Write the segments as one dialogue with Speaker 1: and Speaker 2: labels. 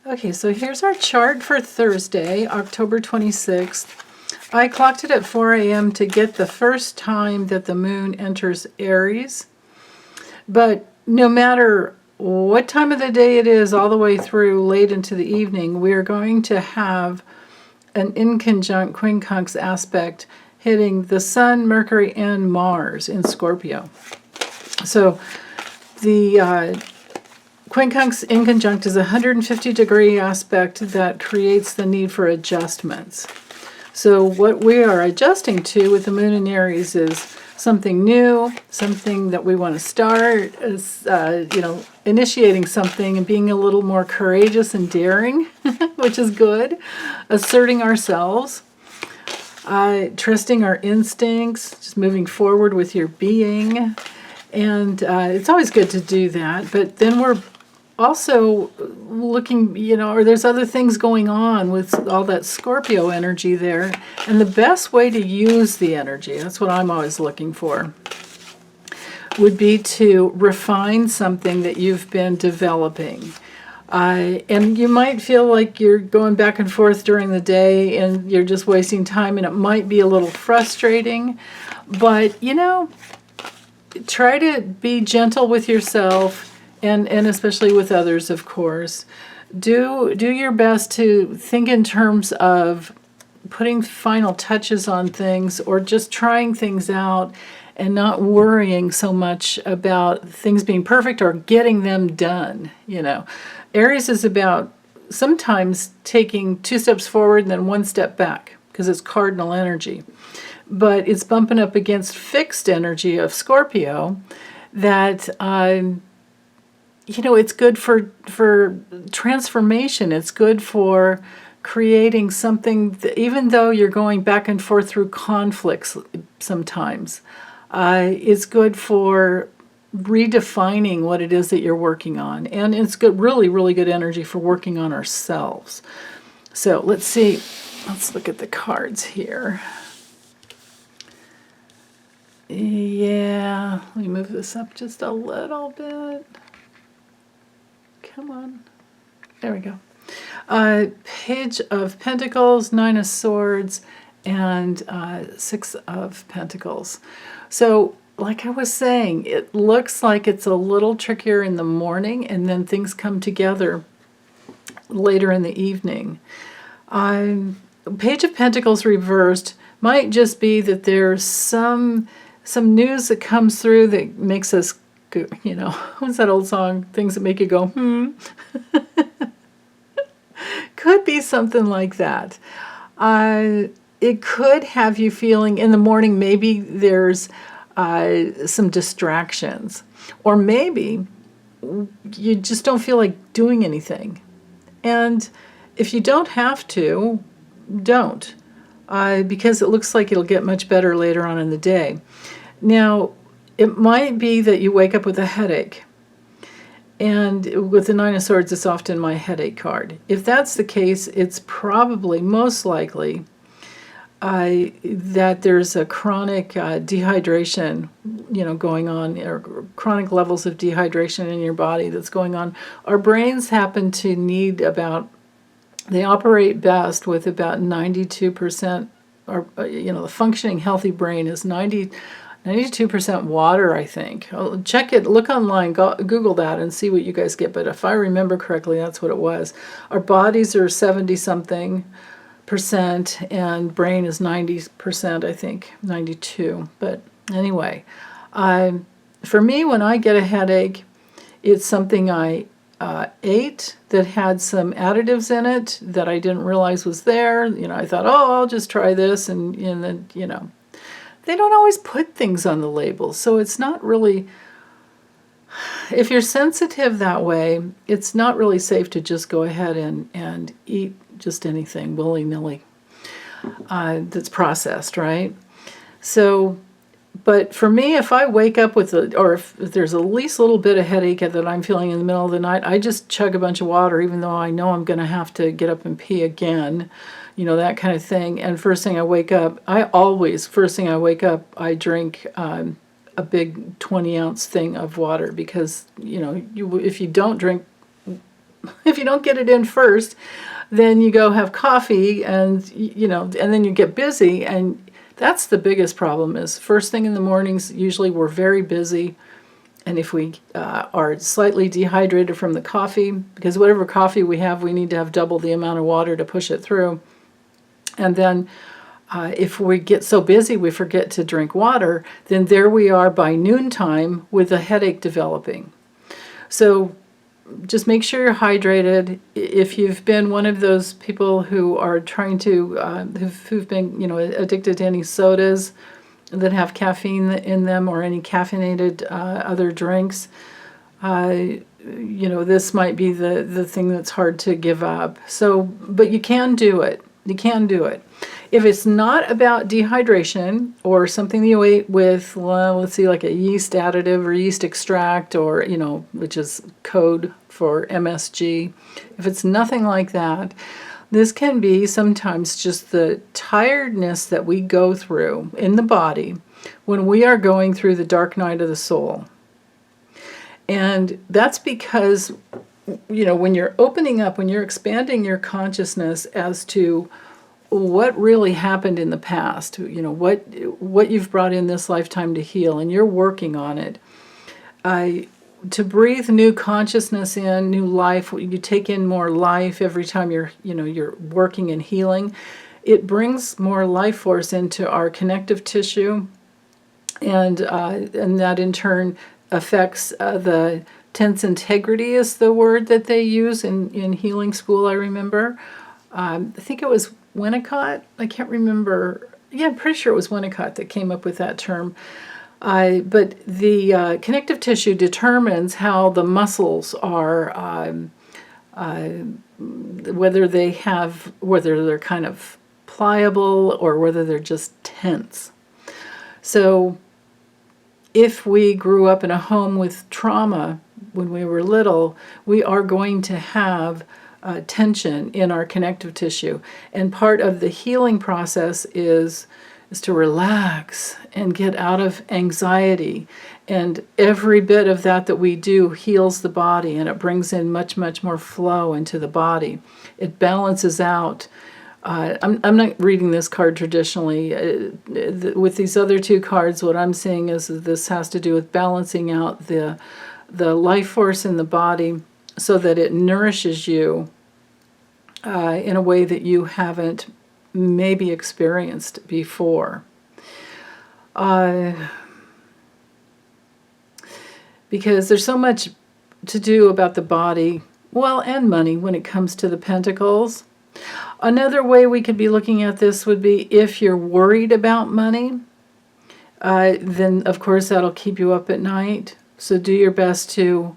Speaker 1: Okay, so here's our chart for Thursday, October 26th. I clocked it at 4 a.m. to get the first time that the moon enters Aries. But no matter what time of the day it is, all the way through late into the evening, we are going to have an inconjunct quincunx aspect hitting the Sun, Mercury, and Mars in Scorpio. So the quincunx inconjunct is a 150-degree aspect that creates the need for adjustments. So what we are adjusting to with the moon in Aries is something new, something that we want to start, is, initiating something and being a little more courageous and daring, which is good, asserting ourselves, trusting our instincts, just moving forward with your being. And it's always good to do that, but then we're also looking, or there's other things going on with all that Scorpio energy there. And the best way to use the energy, that's what I'm always looking for, would be to refine something that you've been developing. And you might feel like you're going back and forth during the day and you're just wasting time, and it might be a little frustrating, but try to be gentle with yourself. And especially with others, of course. Do your best to think in terms of putting final touches on things or just trying things out and not worrying so much about things being perfect or getting them done. Aries is about sometimes taking 2 steps forward and then 1 step back because it's cardinal energy. But it's bumping up against fixed energy of Scorpio that it's good for transformation. It's good for creating something that, even though you're going back and forth through conflicts sometimes, it's good for redefining what it is that you're working on. And it's good, really, really good energy for working on ourselves. So let's see. Let's look at the cards here. Yeah, let me move this up just a little bit. Come on. There we go. Page of Pentacles, 9 of Swords, and 6 of Pentacles. So, like I was saying, it looks like it's a little trickier in the morning, and then things come together later in the evening. Page of Pentacles reversed might just be that there's some news that comes through that makes us, what's that old song? Things that make you go, Could be something like that. It could have you feeling in the morning, maybe there's some distractions. Or maybe you just don't feel like doing anything. And if you don't have to, don't. Because it looks like it'll get much better later on in the day. Now, it might be that you wake up with a headache. And with the 9 of Swords, it's often my headache card. If that's the case, it's probably most likely that there's a chronic dehydration, going on, or chronic levels of dehydration in your body that's going on. Our brains happen to need they operate best with about 92%, or the functioning healthy brain is 92% water, I think. Check it, look online, Google that and see what you guys get. But if I remember correctly, that's what it was. Our bodies are 70-something percent and brain is 90%, I think, 92. But anyway, for me, when I get a headache, it's something I ate that had some additives in it that I didn't realize was there. I thought, I'll just try this, and then, they don't always put things on the labels, so it's not really, if you're sensitive that way, it's not really safe to just go ahead and eat just anything willy-nilly that's processed, right? So, but for me, if I wake up with or if there's at least a little bit of headache that I'm feeling in the middle of the night, I just chug a bunch of water, even though I know I'm going to have to get up and pee again. That kind of thing. And first thing I wake up, I drink a big 20-ounce thing of water because, if you don't drink if you don't get it in first, then you go have coffee, and and then you get busy, and that's the biggest problem. Is first thing in the mornings, usually we're very busy, and if we are slightly dehydrated from the coffee, because whatever coffee we have, we need to have double the amount of water to push it through, and then if we get so busy we forget to drink water, then there we are by noontime with a headache developing. So just make sure you're hydrated. If you've been one of those people who are trying to, who've been, addicted to any sodas that have caffeine in them, or any caffeinated other drinks, this might be the thing that's hard to give up. So, but you can do it. You can do it. If it's not about dehydration or something you ate with, well, let's see, like a yeast additive or yeast extract, or, which is code for MSG. If it's nothing like that, this can be sometimes just the tiredness that we go through in the body when we are going through the dark night of the soul. And that's because, when you're opening up, when you're expanding your consciousness as to what really happened in the past, what you've brought in this lifetime to heal, and you're working on it, to breathe new consciousness in, new life. You take in more life every time you're working and healing. It brings more life force into our connective tissue, and that in turn affects the tense integrity, is the word that they use in healing school, I remember. I think it was Winnicott. I can't remember. Yeah, I'm pretty sure it was Winnicott that came up with that term. But the connective tissue determines how the muscles are, whether they're kind of pliable or whether they're just tense. So if we grew up in a home with trauma when we were little, we are going to have tension in our connective tissue. And part of the healing process is to relax and get out of anxiety. And every bit of that we do heals the body, and it brings in much, much more flow into the body. It balances out. I'm not reading this card traditionally. With these other two cards, what I'm seeing is that this has to do with balancing out the life force in the body so that it nourishes you in a way that you haven't maybe experienced before. Because there's so much to do about the body, well, and money when it comes to the pentacles. Another way we could be looking at this would be if you're worried about money, then of course that'll keep you up at night. So do your best to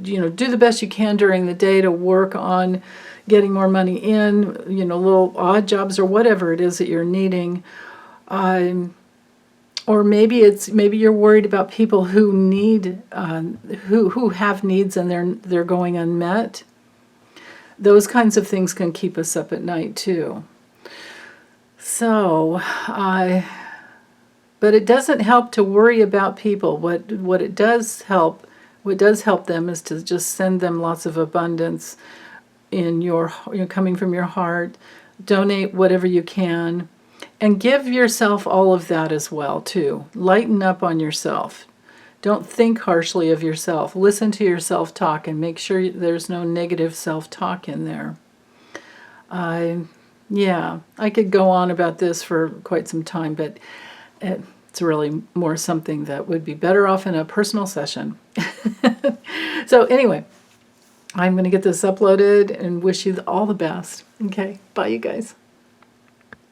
Speaker 1: do the best you can during the day to work on getting more money in, little odd jobs or whatever it is that you're needing. Or maybe you're worried about people who need, who have needs and they're going unmet. Those kinds of things can keep us up at night too. So, but it doesn't help to worry about people. What does help them is to just send them lots of abundance in coming from your heart. Donate whatever you can, and give yourself all of that as well too. Lighten up on yourself. Don't think harshly of yourself. Listen to your self-talk and make sure there's no negative self-talk in there. Yeah, I could go on about this for quite some time, but it's really more something that would be better off in a personal session. So anyway, I'm going to get this uploaded and wish you all the best. Okay, bye you guys.